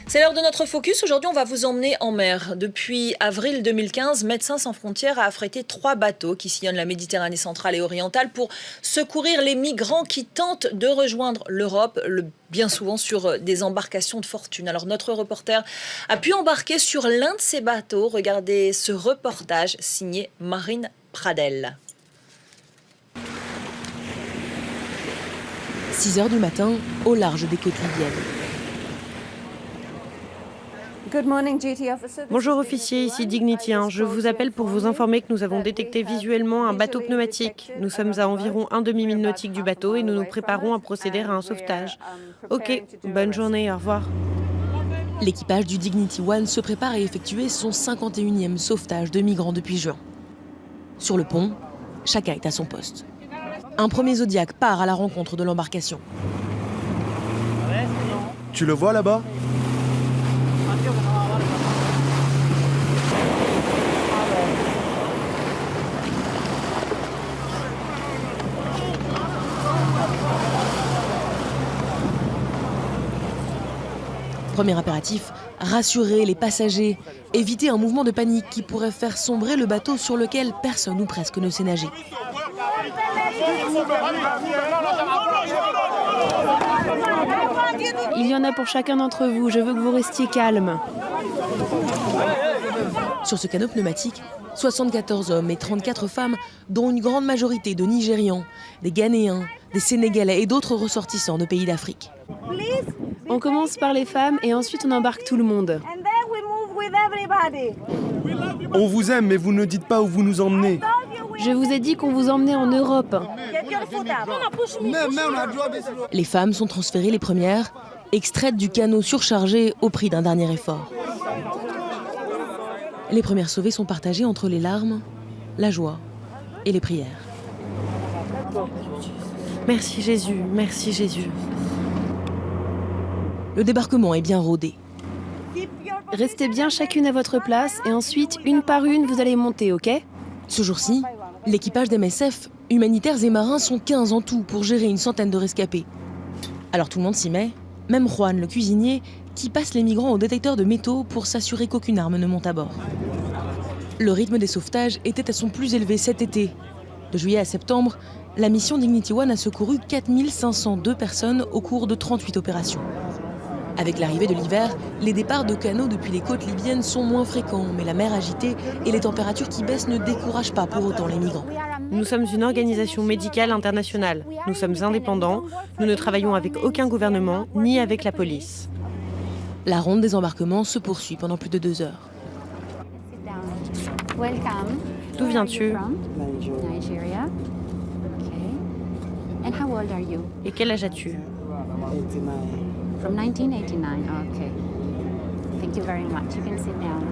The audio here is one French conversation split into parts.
C'est l'heure de notre focus. Aujourd'hui, on va vous emmener en mer. Depuis avril 2015, Médecins sans frontières a affrété 3 bateaux qui sillonnent la Méditerranée centrale et orientale pour secourir les migrants qui tentent de rejoindre l'Europe, bien souvent sur des embarcations de fortune. Alors notre reporter a pu embarquer sur l'un de ces bateaux. Regardez ce reportage signé Marine Pradel. 6 h du matin, au large des côtes libyennes. Bonjour officier, ici Dignity 1. Je vous appelle pour vous informer que nous avons détecté visuellement un bateau pneumatique. Nous sommes à environ un demi-mille nautique du bateau et nous nous préparons à procéder à un sauvetage. Ok, bonne journée, au revoir. L'équipage du Dignity 1 se prépare à effectuer son 51e sauvetage de migrants depuis juin. Sur le pont, chacun est à son poste. Un premier Zodiac part à la rencontre de l'embarcation. Tu le vois là-bas ? Premier impératif, rassurer les passagers, éviter un mouvement de panique qui pourrait faire sombrer le bateau sur lequel personne ou presque ne sait nager. Il y en a pour chacun d'entre vous, je veux que vous restiez calme. Sur ce canot pneumatique, 74 hommes et 34 femmes, dont une grande majorité de Nigérians, des Ghanéens, des Sénégalais et d'autres ressortissants de pays d'Afrique. On commence par les femmes et ensuite on embarque tout le monde. On vous aime, mais vous ne dites pas où vous nous emmenez. Je vous ai dit qu'on vous emmenait en Europe. Les femmes sont transférées les premières, extraites du canot surchargé au prix d'un dernier effort. Les premières sauvées sont partagées entre les larmes, la joie et les prières. Merci Jésus, merci Jésus. Le débarquement est bien rodé. Restez bien chacune à votre place et ensuite, une par une, vous allez monter, ok ? Ce jour-ci, l'équipage d'MSF, humanitaires et marins sont 15 en tout pour gérer une centaine de rescapés. Alors tout le monde s'y met, même Juan, le cuisinier, qui passe les migrants au détecteur de métaux pour s'assurer qu'aucune arme ne monte à bord. Le rythme des sauvetages était à son plus élevé cet été. De juillet à septembre, la mission Dignity 1 a secouru 4502 personnes au cours de 38 opérations. Avec l'arrivée de l'hiver, les départs de canots depuis les côtes libyennes sont moins fréquents, mais la mer agitée et les températures qui baissent ne découragent pas pour autant les migrants. Nous sommes une organisation médicale internationale. Nous sommes indépendants. Nous ne travaillons avec aucun gouvernement, ni avec la police. La ronde des embarquements se poursuit pendant plus de 2 heures. D'où viens-tu ? Et quel âge as-tu ? From 1989, okay. Thank you very much. You can sit down.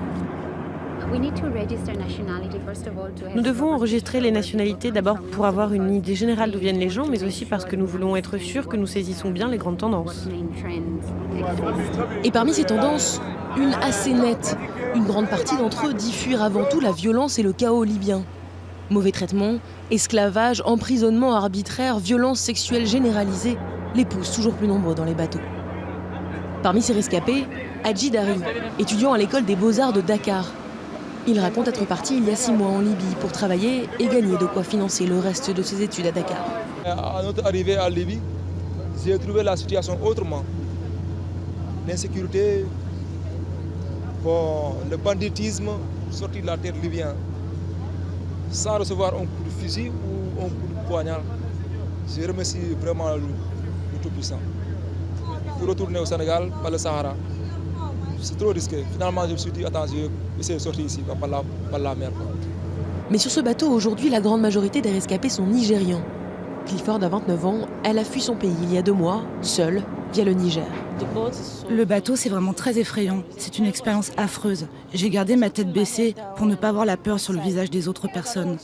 We need to register nationality first of all to have... Nous devons enregistrer les nationalités d'abord pour avoir une idée générale d'où viennent les gens, mais aussi parce que nous voulons être sûrs que nous saisissons bien les grandes tendances. Et parmi ces tendances, une assez nette. Une grande partie d'entre eux dit fuir avant tout la violence et le chaos libyen. Mauvais traitements, esclavage, emprisonnement arbitraire, violences sexuelles généralisées les poussent toujours plus nombreux dans les bateaux. Parmi ces rescapés, Hadji Dari, étudiant à l'école des Beaux-Arts de Dakar. Il raconte être parti il y a 6 mois en Libye pour travailler et gagner de quoi financer le reste de ses études à Dakar. À notre arrivée à Libye, j'ai trouvé la situation autrement. L'insécurité, le banditisme sorti de la terre libyenne. Sans recevoir un coup de fusil ou un coup de poignard. Je remercie vraiment le Tout-Puissant. Pour retourner au Sénégal par le Sahara, c'est trop risqué. Finalement, je me suis dit, attends, je vais essayer de sortir ici, par la mer. Mais sur ce bateau, aujourd'hui, la grande majorité des rescapés sont nigérians. Clifford a 29 ans, elle a fui son pays il y a 2 mois, seule, via le Niger. Le bateau, c'est vraiment très effrayant. C'est une expérience affreuse. J'ai gardé ma tête baissée pour ne pas voir la peur sur le visage des autres personnes.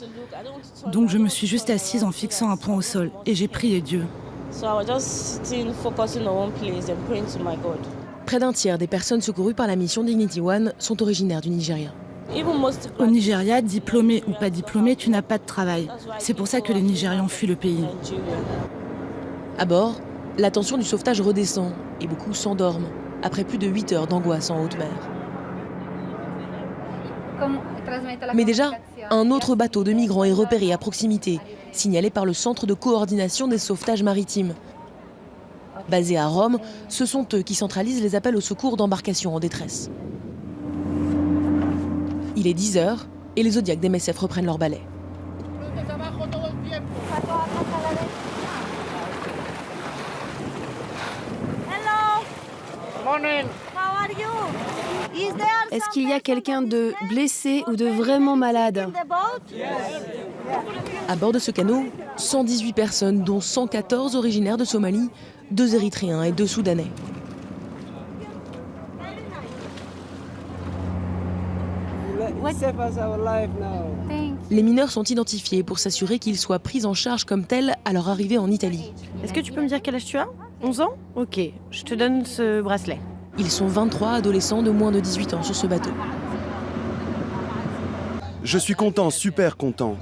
Donc je me suis juste assise en fixant un point au sol et j'ai prié Dieu. Près d'un tiers des personnes secourues par la mission Dignity 1 sont originaires du Nigeria. Au Nigeria, diplômé ou pas diplômé, tu n'as pas de travail. C'est pour ça que les Nigérians fuient le pays. À bord, la tension du sauvetage redescend et beaucoup s'endorment. après plus de 8 heures d'angoisse en haute mer. Mais déjà, un autre bateau de migrants est repéré à proximité, signalé par le Centre de coordination des sauvetages maritimes. Basés à Rome, ce sont eux qui centralisent les appels au secours d'embarcations en détresse. Il est 10 heures et les Zodiacs d'MSF reprennent leur balai. Est-ce qu'il y a quelqu'un de blessé ou de vraiment malade? À bord de ce canot, 118 personnes, dont 114 originaires de Somalie, 2 Érythréens et 2 Soudanais. Les mineurs sont identifiés pour s'assurer qu'ils soient pris en charge comme tels à leur arrivée en Italie. Est-ce que tu peux me dire quel âge tu as? 11 ans? Ok, je te donne ce bracelet. Ils sont 23 adolescents de moins de 18 ans sur ce bateau. Je suis content, super content.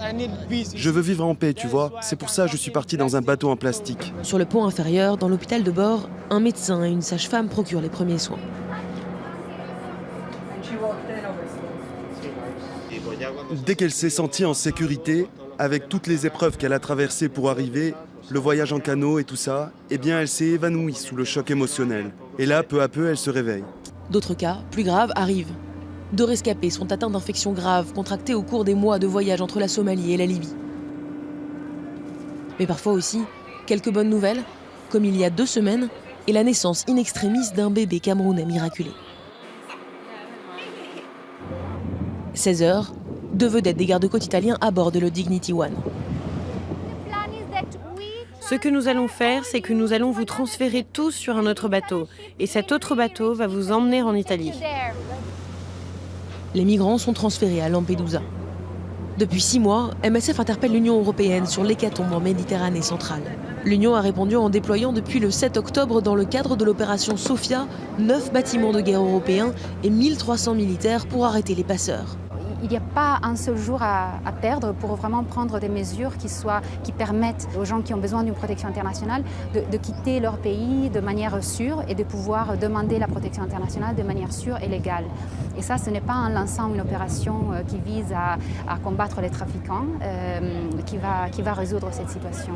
Je veux vivre en paix, tu vois. C'est pour ça que je suis parti dans un bateau en plastique. Sur le pont inférieur, dans l'hôpital de bord, un médecin et une sage-femme procurent les premiers soins. Dès qu'elle s'est sentie en sécurité, avec toutes les épreuves qu'elle a traversées pour arriver, le voyage en canot et tout ça, eh bien elle s'est évanouie sous le choc émotionnel. Et là, peu à peu, elle se réveille. D'autres cas, plus graves, arrivent. 2 rescapés sont atteints d'infections graves contractées au cours des mois de voyage entre la Somalie et la Libye. Mais parfois aussi, quelques bonnes nouvelles, comme il y a 2 semaines, et la naissance in extremis d'un bébé camerounais miraculé. 16 heures, 2 vedettes des gardes-côtes italiens abordent le Dignity One. Ce que nous allons faire, c'est que nous allons vous transférer tous sur un autre bateau. Et cet autre bateau va vous emmener en Italie. Les migrants sont transférés à Lampedusa. Depuis 6 mois, MSF interpelle l'Union européenne sur l'hécatombe en Méditerranée centrale. L'Union a répondu en déployant depuis le 7 octobre, dans le cadre de l'opération Sophia, 9 bâtiments de guerre européens et 1300 militaires pour arrêter les passeurs. Il n'y a pas un seul jour à perdre pour vraiment prendre des mesures qui permettent aux gens qui ont besoin d'une protection internationale de quitter leur pays de manière sûre et de pouvoir demander la protection internationale de manière sûre et légale. Et ça, ce n'est pas en lançant une opération qui vise à combattre les trafiquants qui va résoudre cette situation.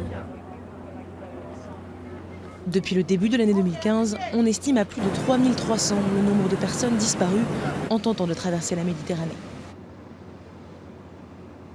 Depuis le début de l'année 2015, on estime à plus de 3300 le nombre de personnes disparues en tentant de traverser la Méditerranée.